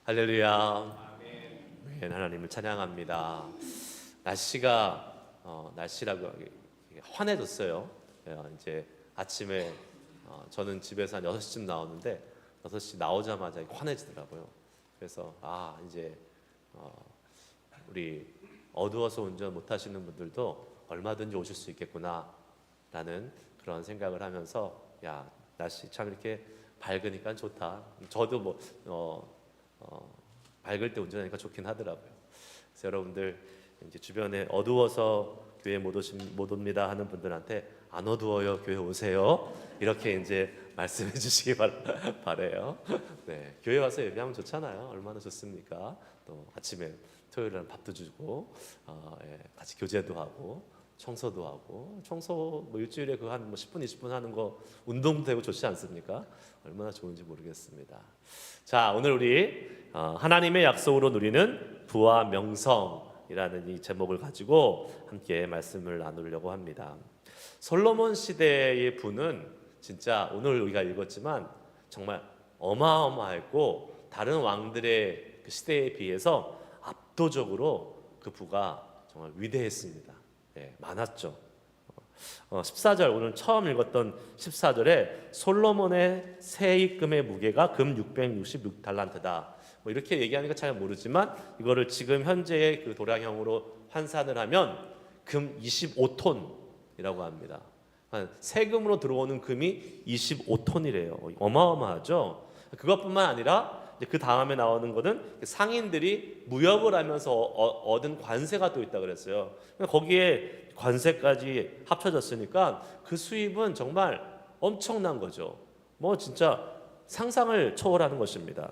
할렐루야. 네, 하나님을 찬양합니다. 날씨라고 환해졌어요. 이제 아침에 저는 집에서 한 6시쯤 나오는데 6시 나오자마자 환해지더라고요. 그래서 이제 우리 어두워서 운전 못 하시는 분들도 얼마든지 오실 수 있겠구나 라는 그런 생각을 하면서 날씨 참 이렇게 밝으니까 좋다. 저도 밝을 때 운전하니까 좋긴 하더라고요. 그래서 여러분들 이제 주변에 어두워서 교회 못 옵니다 하는 분들한테 안 어두워요, 교회 오세요. 이렇게 이제 말씀해 주시기 바래요. 네, 교회 와서 예배하면 좋잖아요. 얼마나 좋습니까? 또 아침에 토요일에는 밥도 주고 같이 교제도 하고 청소도 하고 청소 일주일에 그 한 10분 20분 하는 거 운동도 되고 좋지 않습니까? 얼마나 좋은지 모르겠습니다. 자, 오늘 우리 하나님의 약속으로 누리는 부와 명성이라는 이 제목을 가지고 함께 말씀을 나누려고 합니다. 솔로몬 시대의 부는 진짜 오늘 우리가 읽었지만 정말 어마어마했고 다른 왕들의 그 시대에 비해서 압도적으로 그 부가 정말 위대했습니다. 많았죠. 14절 오늘 처음 읽었던 14절에 솔로몬의 세입금의 무게가 금 666달란트다. 이렇게 얘기하니까 잘 모르지만 이거를 지금 현재의 그 도량형으로 환산을 하면 금 25톤이라고 합니다. 세금으로 들어오는 금이 25톤이래요. 어마어마하죠. 그것뿐만 아니라 그 다음에 나오는 거는 상인들이 무역을 하면서 얻은 관세가 또 있다 그랬어요. 거기에 관세까지 합쳐졌으니까 그 수입은 정말 엄청난 거죠. 진짜 상상을 초월하는 것입니다.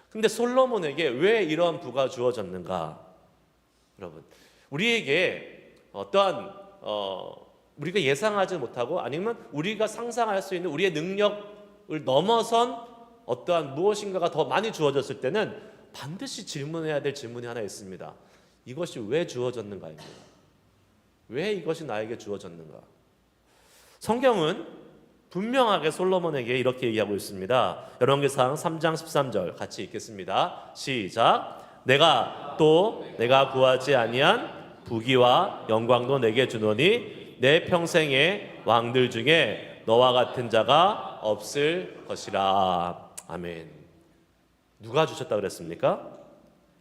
근데 솔로몬에게 왜 이런 부가 주어졌는가? 여러분, 우리에게 어떠한 우리가 예상하지 못하고 아니면 우리가 상상할 수 있는 우리의 능력을 넘어선 어떠한 무엇인가가 더 많이 주어졌을 때는 반드시 질문해야 될 질문이 하나 있습니다. 이것이 왜 주어졌는가입니다. 왜 이것이 나에게 주어졌는가? 성경은 분명하게 솔로몬에게 이렇게 얘기하고 있습니다. 열왕기상 3장 13절 같이 읽겠습니다. 시작. 내가 구하지 아니한 부귀와 영광도 내게 주노니 내 평생의 왕들 중에 너와 같은 자가 없을 것이라. 아멘. 누가 주셨다 그랬습니까?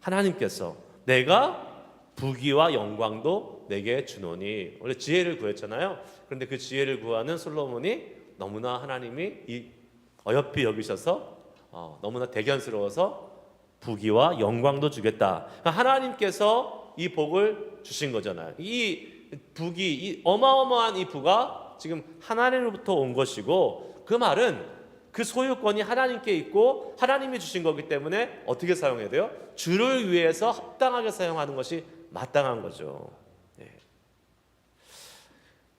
하나님께서 내가 부귀와 영광도 내게 주노니. 원래 지혜를 구했잖아요. 그런데 그 지혜를 구하는 솔로몬이 너무나 하나님이 어여삐 여기셔서 너무나 대견스러워서 부귀와 영광도 주겠다. 하나님께서 이 복을 주신 거잖아요. 이 부귀, 이 어마어마한 이 부가 지금 하나님으로부터 온 것이고, 그 말은 그 소유권이 하나님께 있고 하나님이 주신 거기 때문에 어떻게 사용해야 돼요? 주를 위해서 합당하게 사용하는 것이 마땅한 거죠.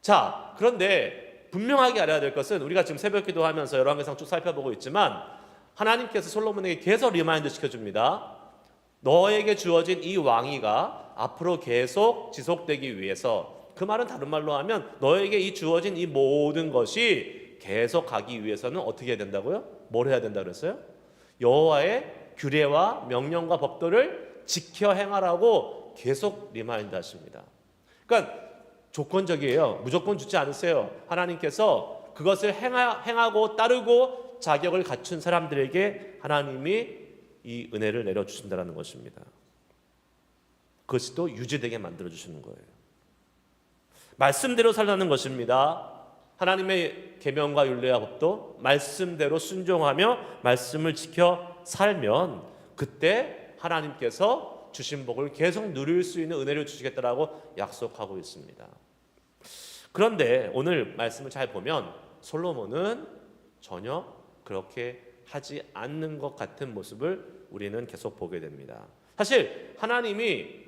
자, 그런데 분명하게 알아야 될 것은 우리가 지금 새벽 기도하면서 열왕기상 쭉 살펴보고 있지만 하나님께서 솔로몬에게 계속 리마인드 시켜줍니다. 너에게 주어진 이 왕위가 앞으로 계속 지속되기 위해서, 그 말은 다른 말로 하면 너에게 이 주어진 이 모든 것이 계속 가기 위해서는 어떻게 해야 된다고요? 뭘 해야 된다 그랬어요? 여호와의 규례와 명령과 법도를 지켜 행하라고 계속 리마인드 하십니다. 그러니까 조건적이에요. 무조건 주지 않으세요. 하나님께서 그것을 행하고 따르고 자격을 갖춘 사람들에게 하나님이 이 은혜를 내려주신다는 것입니다. 그것이 또 유지되게 만들어주시는 거예요. 말씀대로 살라는 것입니다. 하나님의 계명과 율례와 법도 말씀대로 순종하며 말씀을 지켜 살면 그때 하나님께서 주신 복을 계속 누릴 수 있는 은혜를 주시겠다라고 약속하고 있습니다. 그런데 오늘 말씀을 잘 보면 솔로몬은 전혀 그렇게 하지 않는 것 같은 모습을 우리는 계속 보게 됩니다. 사실 하나님이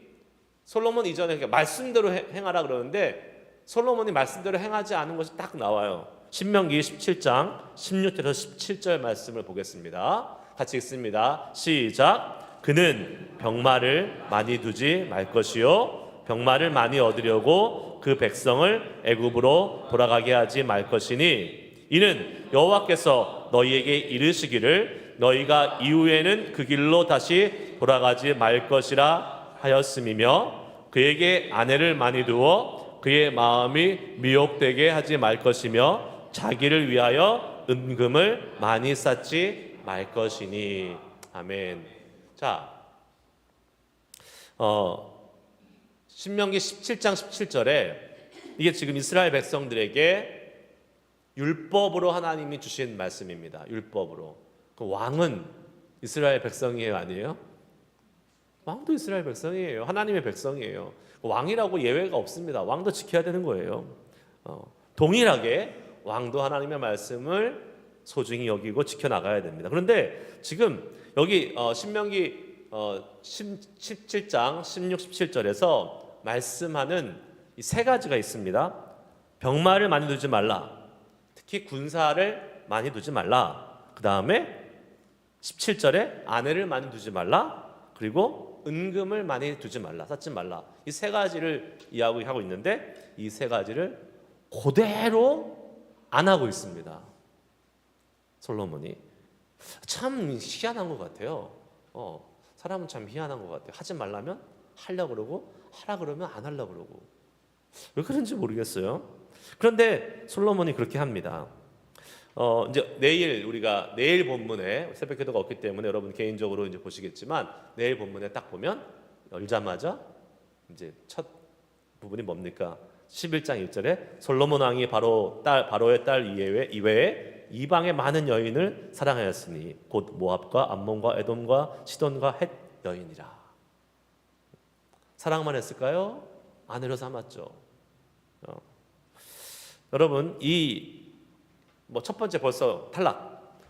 솔로몬 이전에 말씀대로 행하라 그러는데 솔로몬이 말씀대로 행하지 않은 것이 딱 나와요. 신명기 17장 16절에서 17절 말씀을 보겠습니다. 같이 읽습니다. 시작. 그는 병마를 많이 두지 말 것이요 병마를 많이 얻으려고 그 백성을 애굽으로 돌아가게 하지 말 것이니 이는 여호와께서 너희에게 이르시기를 너희가 이후에는 그 길로 다시 돌아가지 말 것이라 하였음이며 그에게 아내를 많이 두어 그의 마음이 미혹되게 하지 말 것이며 자기를 위하여 은금을 많이 쌓지 말 것이니. 아멘. 자, 신명기 17장 17절에 이게 지금 이스라엘 백성들에게 율법으로 하나님이 주신 말씀입니다. 율법으로. 그 왕은 이스라엘 백성이에요, 아니에요? 왕도 이스라엘 백성이에요. 하나님의 백성이에요. 왕이라고 예외가 없습니다. 왕도 지켜야 되는 거예요. 동일하게 왕도 하나님의 말씀을 소중히 여기고 지켜나가야 됩니다. 그런데 지금 여기 신명기 17장 16, 17절에서 말씀하는 이 세 가지가 있습니다. 병마를 많이 두지 말라. 특히 군사를 많이 두지 말라. 그 다음에 17절에 아내를 많이 두지 말라. 그리고 은금을 많이 두지 말라. 쌓지 말라. 이 세 가지를 이야기하고 있는데 이 세 가지를 그대로 안 하고 있습니다. 솔로몬이. 참 희한한 것 같아요. 사람은 참 희한한 것 같아요. 하지 말라면 하려고 그러고 하라 그러면 안 하려고 그러고. 왜 그런지 모르겠어요. 그런데 솔로몬이 그렇게 합니다. 이제 우리가 내일 본문에 새벽 기도가 없기 때문에 여러분 개인적으로 이제 보시겠지만 내일 본문에 딱 보면 열자마자 이제 첫 부분이 뭡니까? 11장 1절에 솔로몬 왕이 바로의 딸 이외에 이방의 많은 여인을 사랑하였으니 곧 모압과 암몬과 에돔과 시돈과 헷 여인이라. 사랑만 했을까요? 아내로 삼았죠. 여러분 첫 번째 벌써 탈락.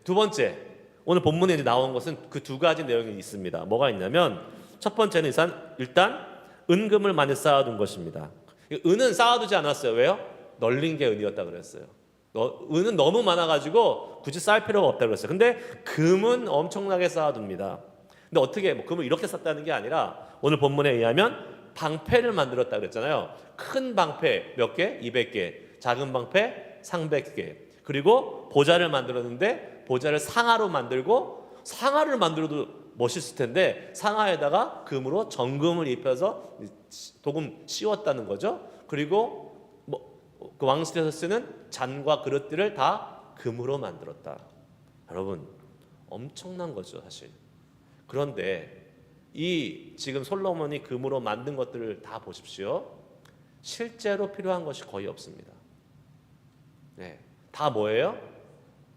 두 번째 오늘 본문에 이제 나온 것은 그 두 가지 내용이 있습니다. 뭐가 있냐면 첫 번째는 일단 은금을 많이 쌓아둔 것입니다. 은은 쌓아두지 않았어요. 왜요? 널린 게 은이었다 그랬어요. 은은 너무 많아가지고 굳이 쌓을 필요가 없다 그랬어요. 근데 금은 엄청나게 쌓아둡니다. 근데 어떻게 금을 이렇게 쌓다는 게 아니라 오늘 본문에 의하면 방패를 만들었다 그랬잖아요. 큰 방패 몇 개? 200개. 작은 방패 300개. 그리고 보좌를 만들었는데 보좌를 상아로 만들고 상아를 만들어도 멋있을 텐데 상아에다가 금으로 정금을 입혀서 도금 씌웠다는 거죠. 그리고 그 왕실에서 쓰는 잔과 그릇들을 다 금으로 만들었다. 여러분 엄청난 거죠, 사실. 그런데 이 지금 솔로몬이 금으로 만든 것들을 다 보십시오. 실제로 필요한 것이 거의 없습니다. 다 뭐예요?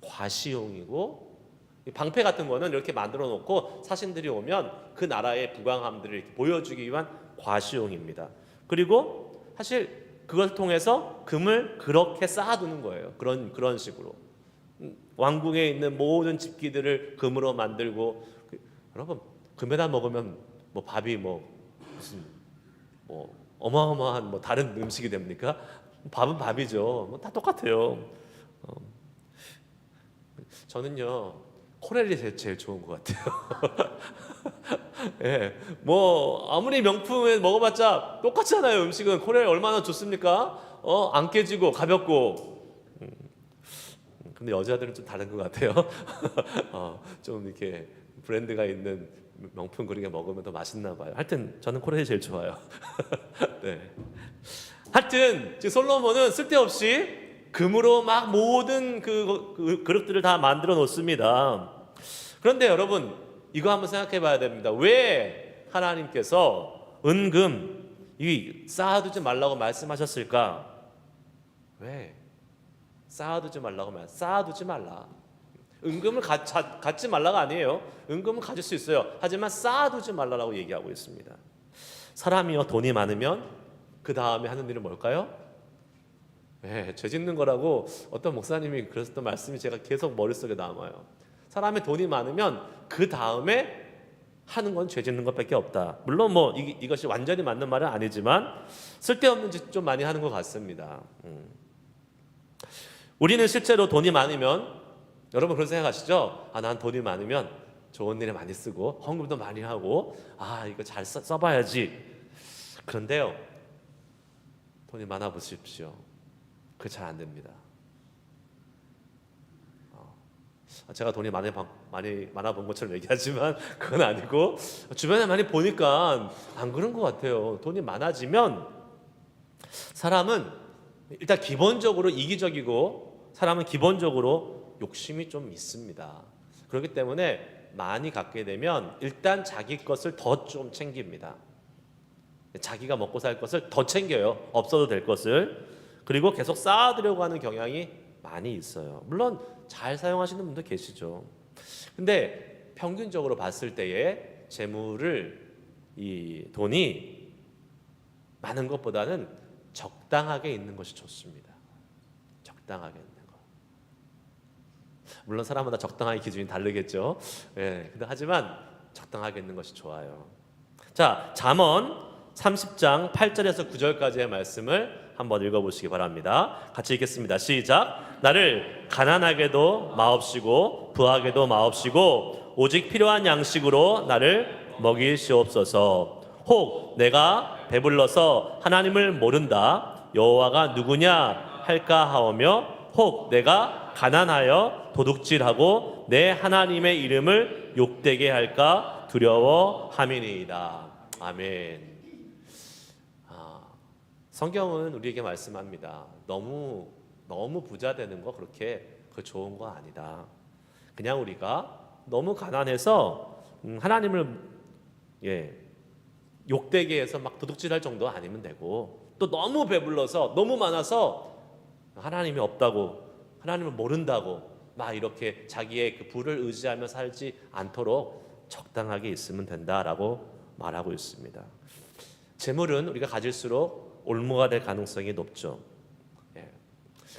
과시용이고 방패 같은 거는 이렇게 만들어 놓고 사신들이 오면 그 나라의 부강함들을 이렇게 보여주기 위한 과시용입니다. 그리고 사실 그걸 통해서 금을 그렇게 쌓아두는 거예요. 그런 식으로 왕궁에 있는 모든 집기들을 금으로 만들고 여러분 금에다 먹으면 밥이 무슨 어마어마한 다른 음식이 됩니까? 밥은 밥이죠. 다 똑같아요. 저는요 코렐이 제일 좋은 것 같아요. 예, 아무리 명품에 먹어봤자 똑같잖아요. 음식은 코렐 얼마나 좋습니까? 안 깨지고 가볍고. 근데 여자들은 좀 다른 것 같아요. 좀 이렇게 브랜드가 있는 명품 그릇에 먹으면 더 맛있나 봐요. 하여튼 저는 코렐이 제일 좋아요. 네. 하여튼 지금 솔로몬은 쓸데없이 금으로 막 모든 그 그릇들을 다 만들어 놓습니다. 그런데 여러분 이거 한번 생각해 봐야 됩니다. 왜 하나님께서 은금 쌓아두지 말라고 말씀하셨을까? 왜? 쌓아두지 말라고 쌓아두지 말라. 은금을 갖지 말라가 아니에요. 은금은 가질 수 있어요. 하지만 쌓아두지 말라라고 얘기하고 있습니다. 사람이요 돈이 많으면 그 다음에 하는 일은 뭘까요? 죄 짓는 거라고 어떤 목사님이 그랬던 말씀이 제가 계속 머릿속에 남아요. 사람의 돈이 많으면 그 다음에 하는 건 죄 짓는 것밖에 없다. 물론 이것이 완전히 맞는 말은 아니지만 쓸데없는 짓 좀 많이 하는 것 같습니다. 우리는 실제로 돈이 많으면 여러분 그런 생각하시죠? 난 돈이 많으면 좋은 일에 많이 쓰고 헌금도 많이 하고 이거 잘 써봐야지. 그런데요 돈이 많아 보십시오. 그게 잘 안 됩니다. 제가 돈이 많아 본 것처럼 얘기하지만 그건 아니고 주변에 많이 보니까 안 그런 것 같아요. 돈이 많아지면 사람은 일단 기본적으로 이기적이고 사람은 기본적으로 욕심이 좀 있습니다. 그렇기 때문에 많이 갖게 되면 일단 자기 것을 더 좀 챙깁니다. 자기가 먹고 살 것을 더 챙겨요. 없어도 될 것을. 그리고 계속 쌓아두려고 하는 경향이 많이 있어요. 물론 잘 사용하시는 분도 계시죠. 근데 평균적으로 봤을 때에 재물을 이 돈이 많은 것보다는 적당하게 있는 것이 좋습니다. 적당하게 있는 거. 물론 사람마다 적당하게 기준이 다르겠죠. 예, 근데 하지만 적당하게 있는 것이 좋아요. 자, 잠언 30장 8절에서 9절까지의 말씀을 한번 읽어보시기 바랍니다. 같이 읽겠습니다. 시작. 나를 가난하게도 마옵시고 부하게도 마옵시고 오직 필요한 양식으로 나를 먹이시옵소서. 혹 내가 배불러서 하나님을 모른다 여호와가 누구냐 할까 하오며 혹 내가 가난하여 도둑질하고 내 하나님의 이름을 욕되게 할까 두려워함이니이다. 아멘. 성경은 우리에게 말씀합니다. 너무 부자 되는 거 그렇게 좋은 거 아니다. 그냥 우리가 너무 가난해서 하나님을 욕되게 해서 막 도둑질할 정도 아니면 되고, 또 너무 배불러서 너무 많아서 하나님이 없다고 하나님을 모른다고 막 이렇게 자기의 그 부를 의지하며 살지 않도록 적당하게 있으면 된다라고 말하고 있습니다. 재물은 우리가 가질수록 올무가 될 가능성이 높죠.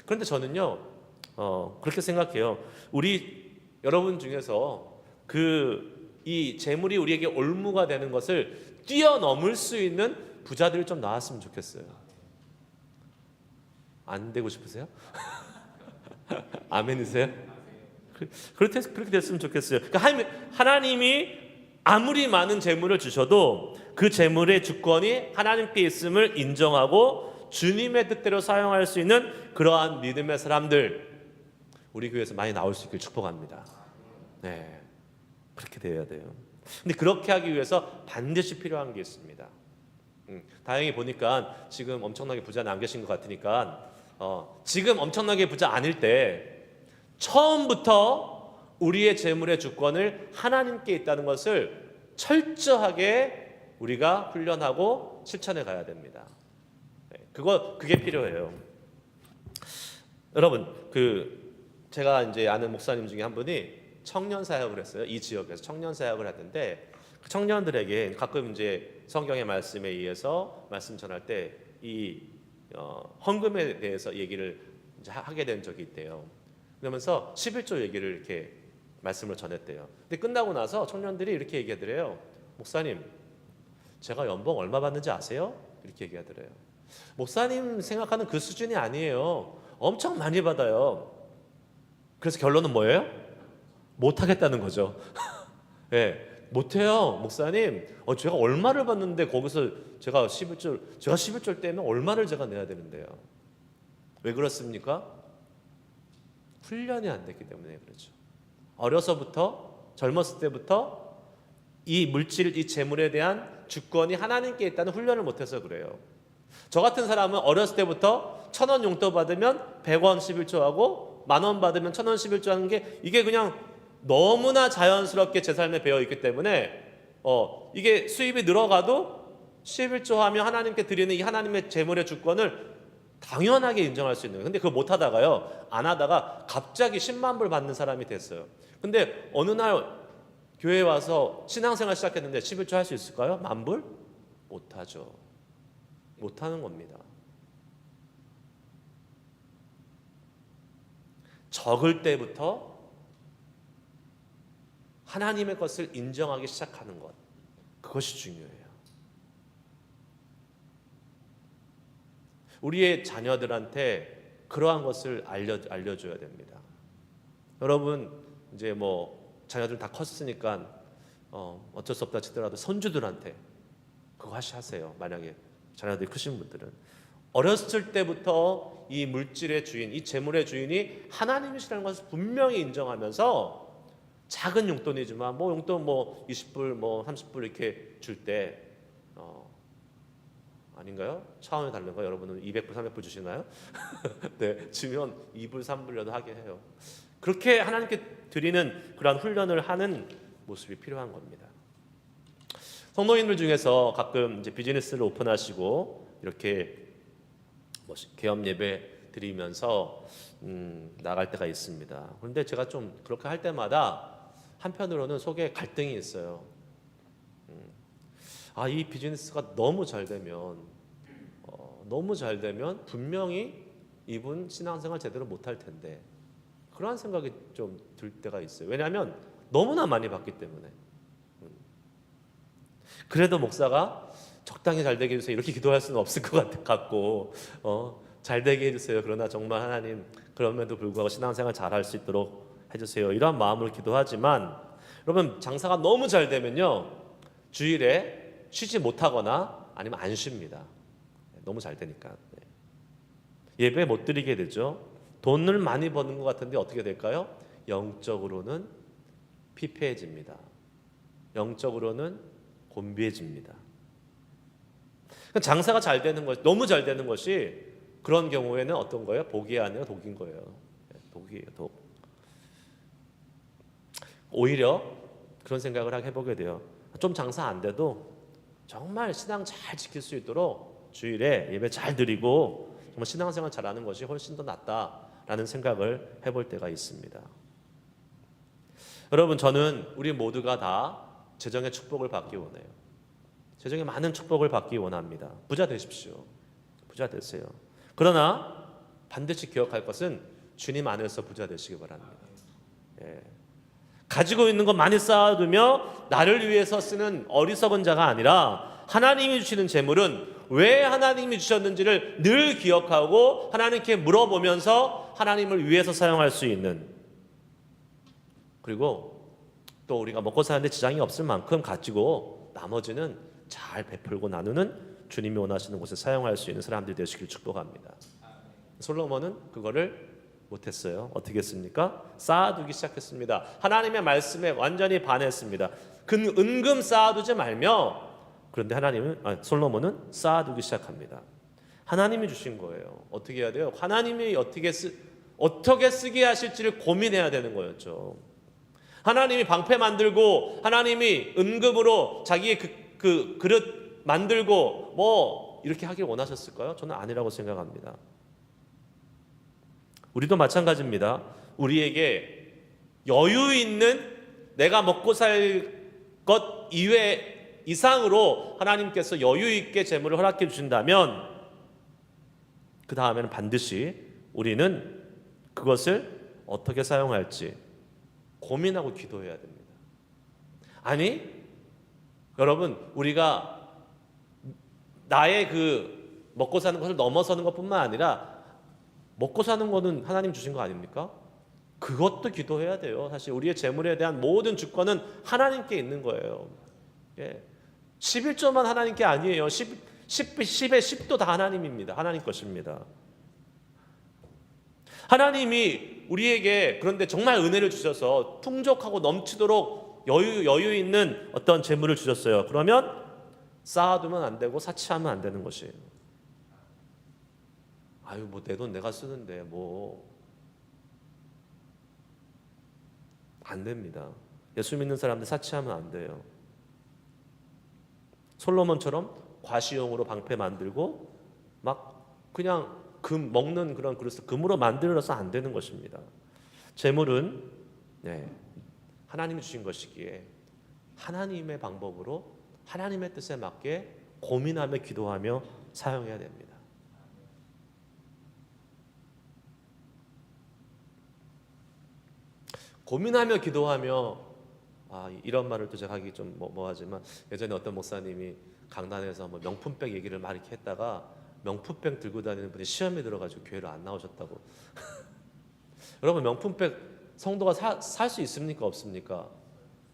그런데 저는요 그렇게 생각해요. 우리 여러분 중에서 이 재물이 우리에게 올무가 되는 것을 뛰어넘을 수 있는 부자들이 좀 나왔으면 좋겠어요. 안 되고 싶으세요? 아멘이세요? 그렇게 됐으면 좋겠어요. 그러니까 하나님이 아무리 많은 재물을 주셔도 그 재물의 주권이 하나님께 있음을 인정하고 주님의 뜻대로 사용할 수 있는 그러한 믿음의 사람들 우리 교회에서 많이 나올 수 있길 축복합니다. 네, 그렇게 되어야 돼요. 근데 그렇게 하기 위해서 반드시 필요한 게 있습니다. 다행히 보니까 지금 엄청나게 부자는 안 계신 것 같으니까 지금 엄청나게 부자 아닐 때 처음부터 우리의 재물의 주권을 하나님께 있다는 것을 철저하게 우리가 훈련하고 실천해 가야 됩니다. 그게 필요해요. 여러분, 제가 이제 아는 목사님 중에 한 분이 청년 사역을 했어요. 이 지역에서 청년 사역을 했는데 그 청년들에게 가끔 이제 성경의 말씀에 의해서 말씀 전할 때 이 헌금에 대해서 얘기를 이제 하게 된 적이 있대요. 그러면서 11조 얘기를 이렇게 말씀을 전했대요. 근데 끝나고 나서 청년들이 이렇게 얘기하더래요. 목사님, 제가 연봉 얼마 받는지 아세요? 이렇게 얘기하더래요. 목사님 생각하는 그 수준이 아니에요. 엄청 많이 받아요. 그래서 결론은 뭐예요? 못하겠다는 거죠. 네, 못해요, 목사님. 제가 얼마를 받는데 거기서 제가 11절 때면 얼마를 제가 내야 되는데요. 왜 그렇습니까? 훈련이 안 됐기 때문에 그렇죠. 어려서부터 젊었을 때부터 이 재물에 대한 주권이 하나님께 있다는 훈련을 못해서 그래요. 저 같은 사람은 어렸을 때부터 1,000원 용돈 받으면 100원 11조 하고 10,000원 받으면 1,000원 11조 하는 게 이게 그냥 너무나 자연스럽게 제 삶에 배어 있기 때문에 이게 수입이 늘어가도 11조 하며 하나님께 드리는 이 하나님의 재물의 주권을 당연하게 인정할 수 있는 거예요. 근데 그거 못 하다가요, 안 하다가 갑자기 10만 불 받는 사람이 됐어요. 근데 어느 날 교회에 와서 신앙생활 시작했는데 11조 할 수 있을까요? 10,000불? 못 하죠. 못 하는 겁니다. 적을 때부터 하나님의 것을 인정하기 시작하는 것, 그것이 중요해요. 우리의 자녀들한테 그러한 것을 알려줘야 됩니다. 여러분 이제 자녀들 다 컸으니까 어쩔 수 없다 치더라도 손주들한테 그거 하세요. 만약에 자녀들이 크신 분들은 어렸을 때부터 이 물질의 주인, 이 재물의 주인이 하나님이시라는 것을 분명히 인정하면서 작은 용돈이지만 뭐 용돈 뭐 20불 뭐 30불 이렇게 줄 때 아닌가요? 차원이 다른가? 여러분은 200불 300불 주시나요? 네, 주면 2불 3불이라도 하게 해요. 그렇게 하나님께 드리는 그러한 훈련을 하는 모습이 필요한 겁니다. 성도님들 중에서 가끔 이제 비즈니스를 오픈하시고 이렇게 뭐 개업 예배 드리면서 나갈 때가 있습니다. 그런데 제가 좀 그렇게 할 때마다 한편으로는 속에 갈등이 있어요. 이 비즈니스가 너무 잘 되면 분명히 이분 신앙생활 제대로 못할 텐데 그러한 생각이 좀 들 때가 있어요. 왜냐하면 너무나 많이 받기 때문에. 그래도 목사가 적당히 잘 되게 해주세요 이렇게 기도할 수는 없을 것 같고 잘 되게 해주세요. 그러나 정말 하나님 그럼에도 불구하고 신앙생활 잘할 수 있도록 해주세요. 이러한 마음으로 기도하지만 여러분 장사가 너무 잘 되면요 주일에 쉬지 못하거나 아니면 안 쉽니다. 너무 잘 되니까 예배 못 드리게 되죠. 돈을 많이 버는 것 같은데 어떻게 될까요? 영적으로는 피폐해집니다. 영적으로는 곤비해집니다. 장사가 잘 되는 것, 너무 잘 되는 것이 그런 경우에는 어떤 거예요? 복이 아니라 독인 거예요. 독이에요, 독. 오히려 그런 생각을 해보게 돼요. 좀 장사 안 돼도 정말 신앙 잘 지킬 수 있도록 주일에 예배 잘 드리고 정말 신앙생활 잘하는 것이 훨씬 더 낫다라는 생각을 해볼 때가 있습니다. 여러분, 저는 우리 모두가 다 재정의 축복을 받기 원해요. 재정의 많은 축복을 받기 원합니다. 부자 되십시오. 부자 되세요. 그러나 반드시 기억할 것은 주님 안에서 부자 되시기 바랍니다. 가지고 있는 것 많이 쌓아두며 나를 위해서 쓰는 어리석은 자가 아니라 하나님이 주시는 재물은 왜 하나님이 주셨는지를 늘 기억하고 하나님께 물어보면서 하나님을 위해서 사용할 수 있는, 그리고 또 우리가 먹고 사는데 지장이 없을 만큼 가지고 나머지는 잘 베풀고 나누는 주님이 원하시는 곳에 사용할 수 있는 사람들이 되시길 축복합니다. 솔로몬은 그거를 못했어요. 어떻게 했습니까? 쌓아두기 시작했습니다. 하나님의 말씀에 완전히 반했습니다. 은금 쌓아두지 말며, 그런데 솔로몬은 쌓아두기 시작합니다. 하나님이 주신 거예요. 어떻게 해야 돼요? 하나님이 어떻게 쓰게 하실지를 고민해야 되는 거였죠. 하나님이 방패 만들고 하나님이 은금으로 자기의 그 그릇 만들고 뭐 이렇게 하길 원하셨을까요? 저는 아니라고 생각합니다. 우리도 마찬가지입니다. 우리에게 여유 있는 내가 먹고 살 것 이상으로 하나님께서 여유 있게 재물을 허락해 주신다면 그 다음에는 반드시 우리는 그것을 어떻게 사용할지 고민하고 기도해야 됩니다. 아니, 여러분, 우리가 나의 그 먹고 사는 것을 넘어서는 것뿐만 아니라 먹고 사는 거는 하나님 주신 거 아닙니까? 그것도 기도해야 돼요. 사실 우리의 재물에 대한 모든 주권은 하나님께 있는 거예요. 11조만 하나님께 아니에요. 10의 10도 다 하나님입니다. 하나님 것입니다. 하나님이 우리에게 그런데 정말 은혜를 주셔서 풍족하고 넘치도록 여유 있는 어떤 재물을 주셨어요. 그러면 쌓아두면 안 되고 사치하면 안 되는 것이에요. 뭐 내 돈 내가 쓰는데 안 됩니다. 예수 믿는 사람들 사치하면 안 돼요. 솔로몬처럼 과시용으로 방패 만들고 막 그냥 먹는 그런 그릇을 금으로 만들어서 안 되는 것입니다. 재물은 하나님이 주신 것이기에 하나님의 방법으로 하나님의 뜻에 맞게 고민하며 기도하며 사용해야 됩니다. 고민하며 기도하며 이런 말을 또 제가 하기 좀 뭐하지만 예전에 어떤 목사님이 강단에서 명품백 얘기를 막 이렇게 했다가 명품백 들고 다니는 분이 시험에 들어가지고 교회를 안 나오셨다고. 여러분, 명품백 성도가 살 수 있습니까? 없습니까?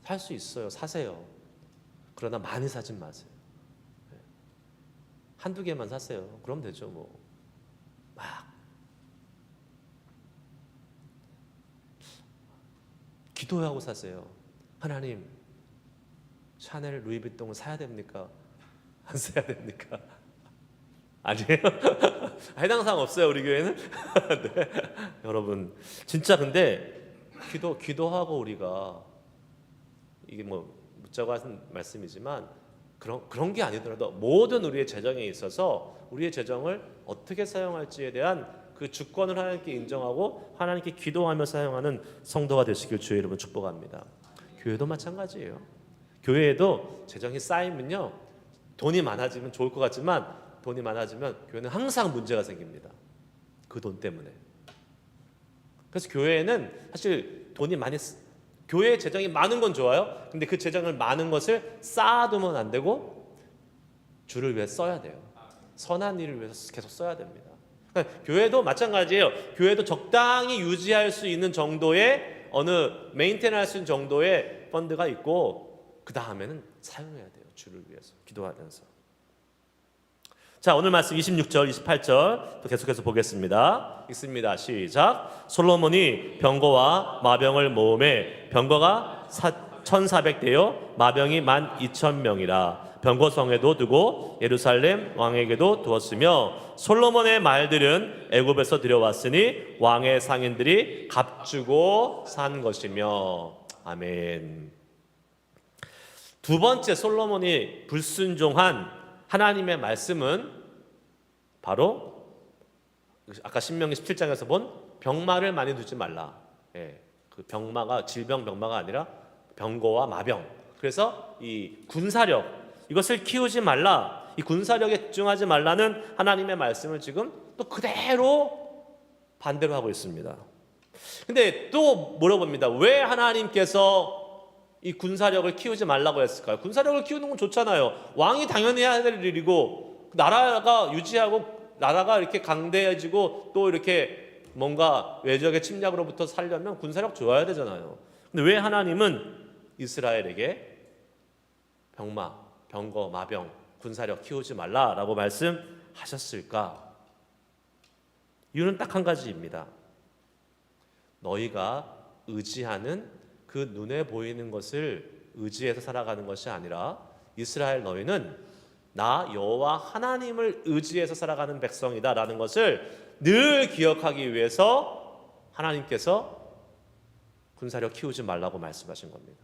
살 수 있어요. 사세요. 그러나 많이 사진 마세요. 한두 개만 사세요. 그럼 되죠. 기도하고 사세요. 하나님, 샤넬 루이비통을 사야 됩니까? 안 사야 됩니까? 아니에요? 해당 사항 없어요, 우리 교회는? 네. 여러분, 진짜 근데 기도하고 우리가 이게 뭐 묻자고 하는 말씀이지만 그런 게 아니더라도 모든 우리의 재정에 있어서 우리의 재정을 어떻게 사용할지에 대한 그 주권을 하나님께 인정하고 하나님께 기도하며 사용하는 성도가 되시길 주의 이름으로 축복합니다. 교회도 마찬가지예요. 교회에도 재정이 쌓이면요, 돈이 많아지면 좋을 것 같지만 돈이 많아지면 교회는 항상 문제가 생깁니다. 그 돈 때문에. 그래서 교회는 사실 돈이 많이 교회 재정이 많은 건 좋아요. 근데 그 재정을 많은 것을 쌓아두면 안 되고 주를 위해 써야 돼요. 선한 일을 위해서 계속 써야 됩니다. 그러니까 교회도 마찬가지예요. 교회도 적당히 유지할 수 있는 정도의 어느 메인테인 할 수 있는 정도의 펀드가 있고 그 다음에는 사용해야 돼요. 주를 위해서 기도하면서. 자, 오늘 말씀 26절, 28절 또 계속해서 보겠습니다. 읽습니다. 시작. 솔로몬이 병거와 마병을 모음에 병거가 1,400대요 마병이 12,000명이라 병거성에도 두고 예루살렘 왕에게도 두었으며 솔로몬의 말들은 애굽에서 들여왔으니 왕의 상인들이 값주고 산 것이며. 아멘. 두 번째 솔로몬이 불순종한 하나님의 말씀은 바로 아까 신명기 17장에서 본 병마를 많이 두지 말라. 예, 그 병마가 질병 병마가 아니라 병거와 마병. 그래서 이 군사력 이것을 키우지 말라. 이 군사력에 집중하지 말라는 하나님의 말씀을 지금 또 그대로 반대로 하고 있습니다. 근데 또 물어봅니다. 왜 하나님께서 이 군사력을 키우지 말라고 했을까요? 군사력을 키우는 건 좋잖아요. 왕이 당연히 해야 될 일이고 나라가 유지하고 나라가 이렇게 강대해지고 또 이렇게 뭔가 외적의 침략으로부터 살려면 군사력 좋아야 되잖아요. 근데 왜 하나님은 이스라엘에게 병마, 병거, 마병, 군사력 키우지 말라라고 말씀하셨을까? 이유는 딱 한 가지입니다. 너희가 의지하는 그 눈에 보이는 것을 의지해서 살아가는 것이 아니라 이스라엘 너희는 나 여호와 하나님을 의지해서 살아가는 백성이다라는 것을 늘 기억하기 위해서 하나님께서 군사력 키우지 말라고 말씀하신 겁니다.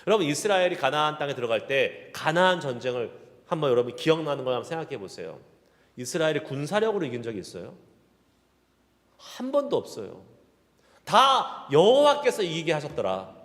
여러분, 이스라엘이 가나안 땅에 들어갈 때 가나안 전쟁을 한번 여러분 기억나는 걸 한번 생각해 보세요. 이스라엘이 군사력으로 이긴 적이 있어요? 한 번도 없어요. 다 여호와께서 이기게 하셨더라.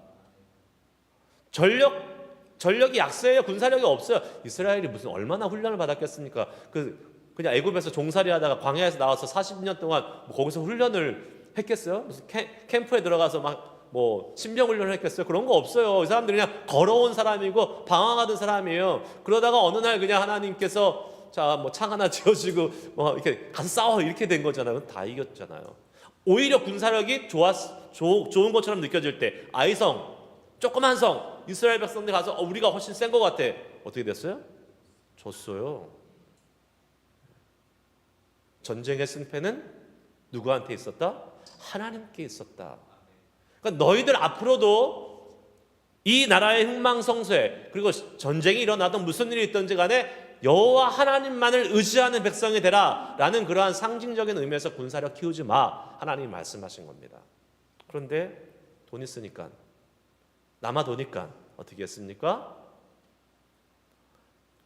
전력이 약세예요. 군사력이 없어요. 이스라엘이 무슨 얼마나 훈련을 받았겠습니까? 그냥 애굽에서 종살이 하다가 광야에서 나와서 40년 동안 거기서 훈련을 했겠어요? 무슨 캠프에 들어가서 막 뭐 신병 훈련을 했겠어요? 그런 거 없어요. 이 사람들이 그냥 걸어온 사람이고 방황하던 사람이에요. 그러다가 어느 날 그냥 하나님께서 자, 뭐 창 하나 지어주고 뭐 이렇게 가서 싸워 이렇게 된 거잖아요. 다 이겼잖아요. 오히려 군사력이 좋은 것처럼 느껴질 때 아이성, 조그만 성, 이스라엘 백성들 가서 우리가 훨씬 센 것 같아. 어떻게 됐어요? 졌어요. 전쟁의 승패는 누구한테 있었다? 하나님께 있었다. 그러니까 너희들 앞으로도 이 나라의 흥망성쇠 그리고 전쟁이 일어나든 무슨 일이 있든지 간에 여호와 하나님만을 의지하는 백성이 되라라는 그러한 상징적인 의미에서 군사력 키우지 마 하나님이 말씀하신 겁니다. 그런데 돈 있으니까 남아 도니까 어떻게 했습니까?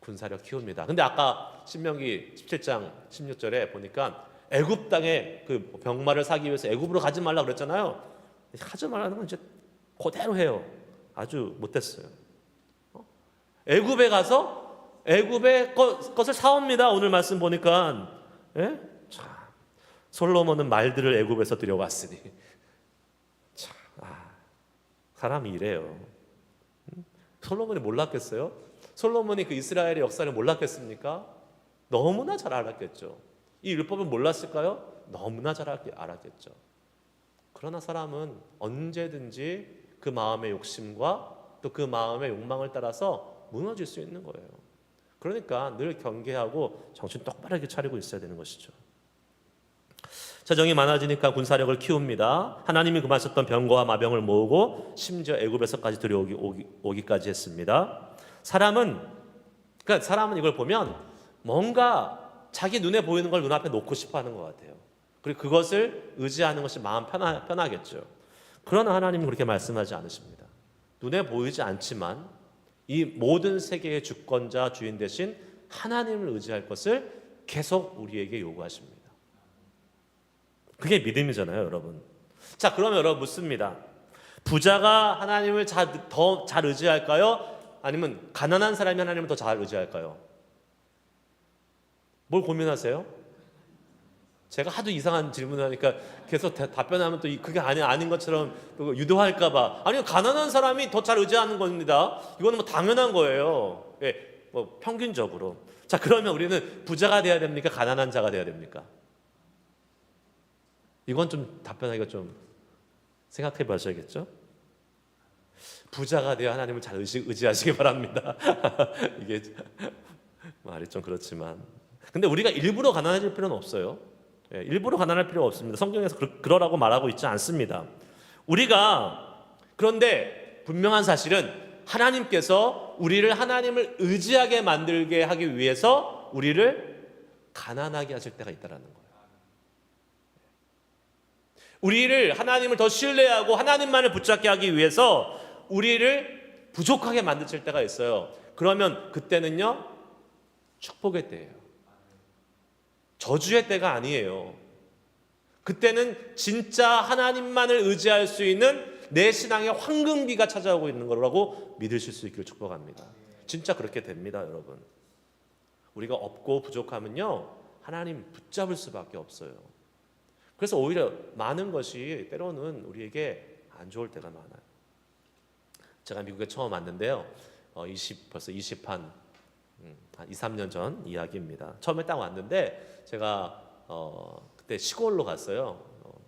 군사력 키웁니다. 근데 아까 신명기 17장 16절에 보니까 애굽 땅에 그 병마를 사기 위해서 애굽으로 가지 말라 그랬잖아요. 하지 말라는 건 이제 그대로 해요. 아주 못됐어요. 애굽에 가서 애굽의 것을 사옵니다. 오늘 말씀 보니까 예? 참, 솔로몬은 말들을 애굽에서 들여왔으니 참, 사람이 이래요. 솔로몬이 몰랐겠어요? 솔로몬이 그 이스라엘의 역사를 몰랐겠습니까? 너무나 잘 알았겠죠. 이 율법을 몰랐을까요? 너무나 잘 알았겠죠. 그러나 사람은 언제든지 그 마음의 욕심과 또 그 마음의 욕망을 따라서 무너질 수 있는 거예요. 그러니까 늘 경계하고 정신 똑바르게 차리고 있어야 되는 것이죠. 재정이 많아지니까 군사력을 키웁니다. 하나님이 금하셨던 병거와 마병을 모으고 심지어 애굽에서까지 들여오기까지 했습니다. 사람은 이걸 보면 뭔가 자기 눈에 보이는 걸 눈앞에 놓고 싶어 하는 것 같아요. 그리고 그것을 의지하는 것이 마음 편하겠죠. 그러나 하나님은 그렇게 말씀하지 않으십니다. 눈에 보이지 않지만 이 모든 세계의 주권자 주인 대신 하나님을 의지할 것을 계속 우리에게 요구하십니다. 그게 믿음이잖아요, 여러분. 자, 그러면 여러분 묻습니다. 부자가 하나님을 더 잘 의지할까요? 아니면 가난한 사람이 하나님을 더 잘 의지할까요? 뭘 고민하세요? 제가 하도 이상한 질문을 하니까 계속 답변하면 또 그게 아닌 것처럼 또 유도할까봐. 아니요, 가난한 사람이 더 잘 의지하는 겁니다. 이거는 뭐 당연한 거예요. 예, 뭐 평균적으로. 자, 그러면 우리는 부자가 돼야 됩니까? 가난한 자가 돼야 됩니까? 이건 좀 답변하기가 좀 생각해 보셔야겠죠? 부자가 되어 하나님을 잘 의지하시기 바랍니다. 이게 말이 좀 그렇지만, 근데 우리가 일부러 가난해질 필요는 없어요. 예, 일부러 가난할 필요 없습니다. 성경에서 그러라고 말하고 있지 않습니다. 그런데 분명한 사실은 하나님께서 우리를 하나님을 의지하게 만들게 하기 위해서 우리를 가난하게 하실 때가 있다라는 거예요. 우리를 하나님을 더 신뢰하고 하나님만을 붙잡게 하기 위해서 우리를 부족하게 만드실 때가 있어요. 그러면 그때는요, 축복의 때예요. 저주의 때가 아니에요. 그때는 진짜 하나님만을 의지할 수 있는 내 신앙의 황금기가 찾아오고 있는 거라고 믿으실 수 있기를 축복합니다. 진짜 그렇게 됩니다, 여러분. 우리가 없고 부족하면요, 하나님 붙잡을 수밖에 없어요. 그래서 오히려 많은 것이 때로는 우리에게 안 좋을 때가 많아요. 제가 미국에 처음 왔는데요, 벌써 2, 3년 전 이야기입니다. 처음에 딱 왔는데 제가 그때 시골로 갔어요.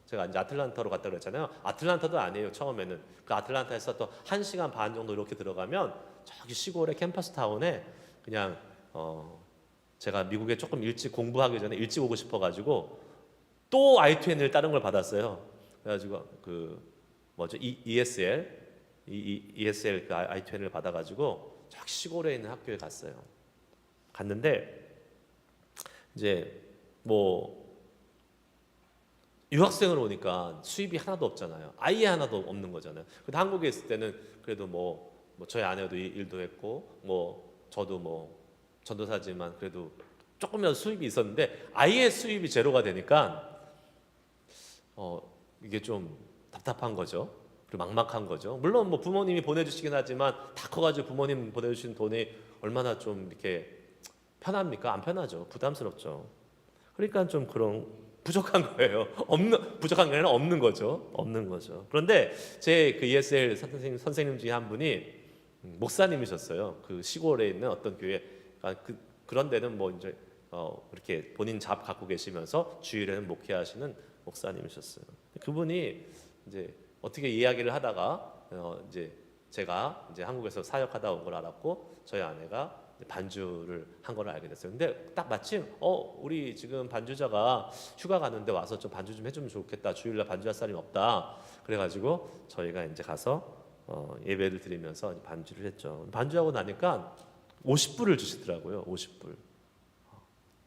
제가 이제 아틀란타로 갔다 그랬잖아요. 아틀란타도 아니에요, 처음에는. 그 아틀란타에서 또 1시간 반 정도 이렇게 들어가면 저기 시골의 캠퍼스 타운에 그냥 제가 미국에 조금 일찍 공부하기 전에 일찍 오고 싶어가지고 또 I2N을 다른 걸 받았어요. 그래가지고 ESL 그 I2N을 받아가지고 저기 시골에 있는 학교에 갔는데 이제 뭐 유학생으로 오니까 수입이 하나도 없잖아요. 아예 하나도 없는 거잖아요. 근데 한국에 있을 때는 그래도 뭐 저희 아내도 일도 했고 뭐 저도 뭐 전도사지만 그래도 조금이라도 수입이 있었는데 아예 수입이 제로가 되니까 이게 좀 답답한 거죠. 그리고 막막한 거죠. 물론 뭐 부모님이 보내주시긴 하지만 다 커가지고 부모님 보내주신 돈이 얼마나 좀 이렇게 편합니까? 안 편하죠. 부담스럽죠. 그러니까 좀 그런 부족한 거예요. 부족한 게 아니라 없는 거죠. 그런데 제 그 ESL 선생님 중에 한 분이 목사님이셨어요. 그 시골에 있는 어떤 교회, 그런 데는 뭐 이제 이렇게 본인 잡 갖고 계시면서 주일에는 목회하시는 목사님이셨어요. 그분이 이제 어떻게 이야기를 하다가 이제 제가 이제 한국에서 사역하다 온 걸 알았고 저희 아내가 반주를 한 걸 알게 됐어요. 근데 딱 마침 우리 지금 반주자가 휴가 가는데 와서 좀 반주 좀 해주면 좋겠다. 주일날 반주할 사람이 없다. 그래가지고 저희가 이제 가서 예배를 드리면서 반주를 했죠. 반주하고 나니까 50불을 주시더라고요.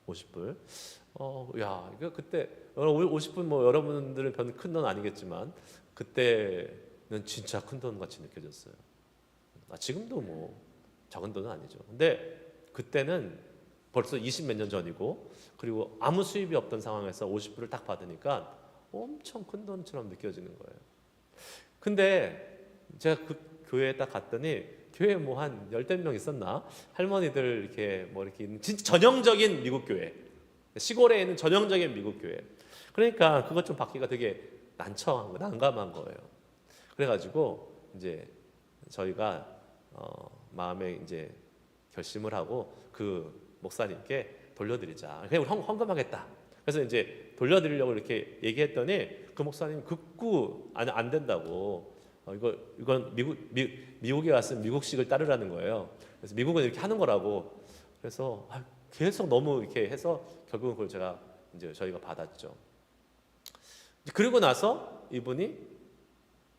50불. 야, 이거 그때 50불 뭐 여러분들은 별 큰 돈 아니겠지만 그때는 진짜 큰 돈 같이 느껴졌어요. 지금도 뭐 작은 돈은 아니죠. 근데 그때는 벌써 20 몇 년 전이고 그리고 아무 수입이 없던 상황에서 50불을 딱 받으니까 엄청 큰 돈처럼 느껴지는 거예요. 근데 제가 그 교회에 딱 갔더니 교회에 뭐 한 10명 있었나? 할머니들 이렇게 뭐 이렇게 있는 진짜 전형적인 미국 교회. 시골에 있는 전형적인 미국 교회. 그러니까 그것 좀 받기가 되게 난감한 거예요. 그래가지고 이제 저희가 마음에 이제 결심을 하고 그 목사님께 돌려드리자. 그냥 우리 헌금하겠다. 그래서 이제 돌려드리려고 이렇게 얘기했더니 그 목사님 극구 안 된다고. 이건 미국에 왔으면 미국식을 따르라는 거예요. 그래서 미국은 이렇게 하는 거라고. 그래서 계속 너무 이렇게 해서 결국은 그걸 저희가 받았죠. 그리고 나서 이분이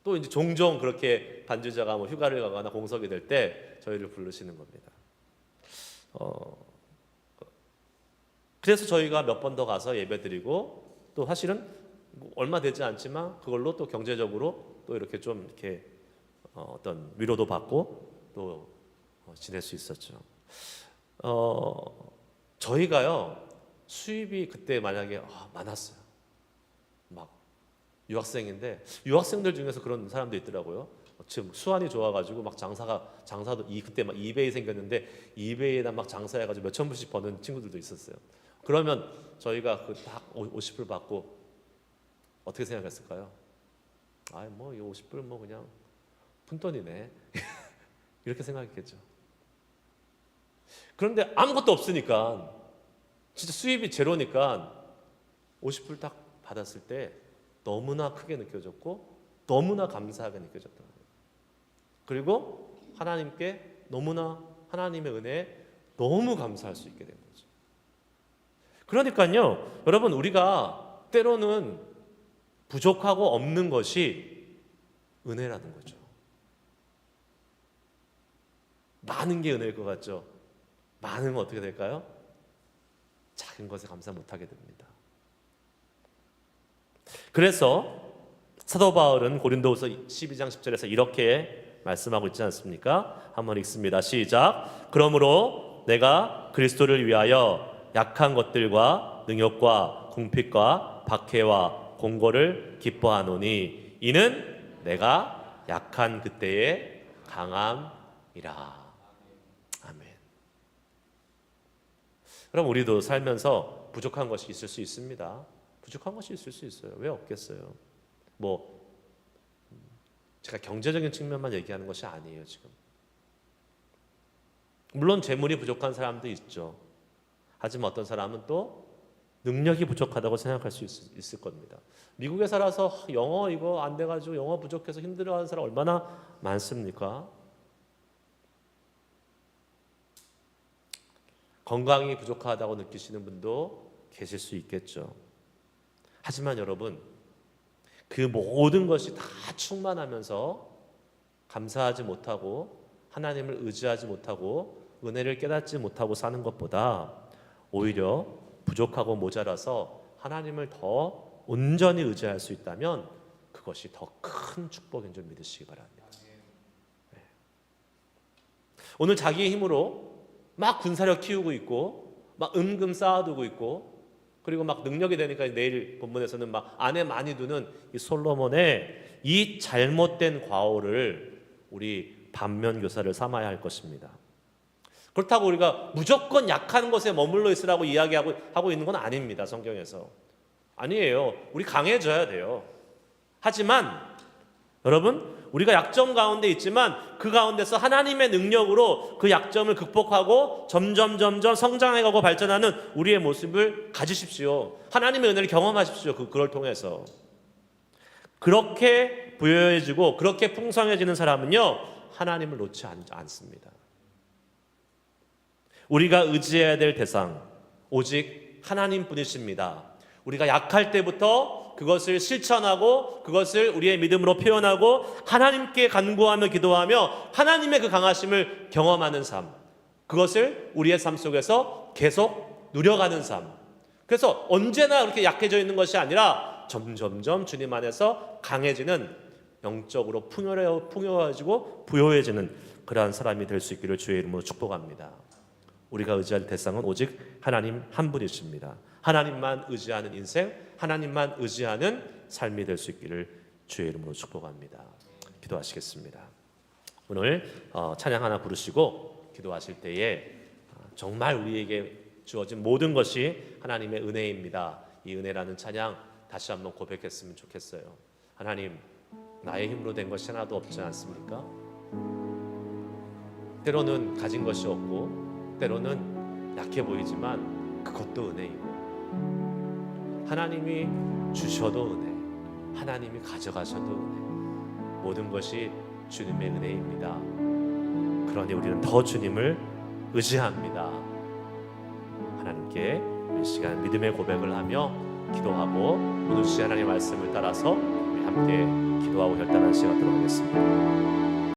또 이제 종종 그렇게 반주자가 뭐 휴가를 가거나 공석이 될 때 저희를 부르시는 겁니다. 그래서 저희가 몇 번 더 가서 예배드리고 또 사실은 뭐 얼마 되지 않지만 그걸로 또 경제적으로 또 이렇게 좀 이렇게 어떤 위로도 받고 또 지낼 수 있었죠. 저희가요 수입이 그때 만약에 많았어요. 막 유학생인데 유학생들 중에서 그런 사람도 있더라고요. 지금 수완이 좋아가지고 막 장사도 그때 막 이베이 생겼는데 이베이에다 막 장사해가지고 몇천 불씩 버는 친구들도 있었어요. 그러면 저희가 그 딱 50불 받고 어떻게 생각했을까요? 뭐 이 50불 뭐 그냥 푼돈이네 이렇게 생각했겠죠. 그런데 아무것도 없으니까 진짜 수입이 제로니까 50불 딱 받았을 때 너무나 크게 느껴졌고 너무나 감사하게 느껴졌던 거예요. 그리고 하나님께 너무나 하나님의 은혜에 너무 감사할 수 있게 된 거죠. 그러니까요 여러분 우리가 때로는 부족하고 없는 것이 은혜라는 거죠. 많은 게 은혜일 것 같죠. 많으면 어떻게 될까요? 작은 것에 감사 못하게 됩니다. 그래서 사도 바울은 고린도후서 12장 10절에서 이렇게 말씀하고 있지 않습니까? 한번 읽습니다. 시작. 그러므로 내가 그리스도를 위하여 약한 것들과 능욕과 궁핍과 박해와 공고를 기뻐하노니 이는 내가 약한 그때의 강함이라. 아멘. 그럼 우리도 살면서 부족한 것이 있을 수 있습니다. 부족한 것이 있을 수 있어요. 왜 없겠어요? 뭐 제가 경제적인 측면만 얘기하는 것이 아니에요. 지금 물론 재물이 부족한 사람도 있죠. 하지만 어떤 사람은 또 능력이 부족하다고 생각할 수 있을 겁니다. 미국에 살아서 영어 이거 안 돼가지고 영어 부족해서 힘들어하는 사람 얼마나 많습니까? 건강이 부족하다고 느끼시는 분도 계실 수 있겠죠. 하지만 여러분 그 모든 것이 다 충만하면서 감사하지 못하고 하나님을 의지하지 못하고 은혜를 깨닫지 못하고 사는 것보다 오히려 부족하고 모자라서 하나님을 더 온전히 의지할 수 있다면 그것이 더 큰 축복인 줄 믿으시기 바랍니다. 네. 오늘 자기의 힘으로 막 군사력 키우고 있고 막 은금 쌓아두고 있고 그리고 막 능력이 되니까 내일 본문에서는 막 안에 많이 두는 이 솔로몬의 이 잘못된 과오를 우리 반면교사를 삼아야 할 것입니다. 그렇다고 우리가 무조건 약한 것에 머물러 있으라고 이야기하고 있는 건 아닙니다. 성경에서. 아니에요. 우리 강해져야 돼요. 하지만 여러분 우리가 약점 가운데 있지만 그 가운데서 하나님의 능력으로 그 약점을 극복하고 점점 성장해가고 발전하는 우리의 모습을 가지십시오. 하나님의 은혜를 경험하십시오. 그걸 통해서. 그렇게 부여해지고 그렇게 풍성해지는 사람은요 하나님을 놓지 않습니다. 우리가 의지해야 될 대상 오직 하나님뿐이십니다. 우리가 약할 때부터 그것을 실천하고 그것을 우리의 믿음으로 표현하고 하나님께 간구하며 기도하며 하나님의 그 강하심을 경험하는 삶, 그것을 우리의 삶 속에서 계속 누려가는 삶. 그래서 언제나 그렇게 약해져 있는 것이 아니라 점점점 주님 안에서 강해지는, 영적으로 풍요해지고 부요해지는 그러한 사람이 될 수 있기를 주의 이름으로 축복합니다. 우리가 의지할 대상은 오직 하나님 한 분이십니다. 하나님만 의지하는 인생, 하나님만 의지하는 삶이 될 수 있기를 주의 이름으로 축복합니다. 기도하시겠습니다. 오늘 찬양 하나 부르시고 기도하실 때에 정말 우리에게 주어진 모든 것이 하나님의 은혜입니다. 이 은혜라는 찬양 다시 한번 고백했으면 좋겠어요. 하나님, 나의 힘으로 된 것이 하나도 없지 않습니까? 때로는 가진 것이 없고 때로는 약해 보이지만 그것도 은혜이고, 하나님이 주셔도 은혜, 하나님이 가져가셔도 은혜, 모든 것이 주님의 은혜입니다. 그러니 우리는 더 주님을 의지합니다. 하나님께 이 시간 믿음의 고백을 하며 기도하고 오늘 주신 하나님의 말씀을 따라서 우리 함께 기도하고 결단하는 시간 갖도록 하겠습니다.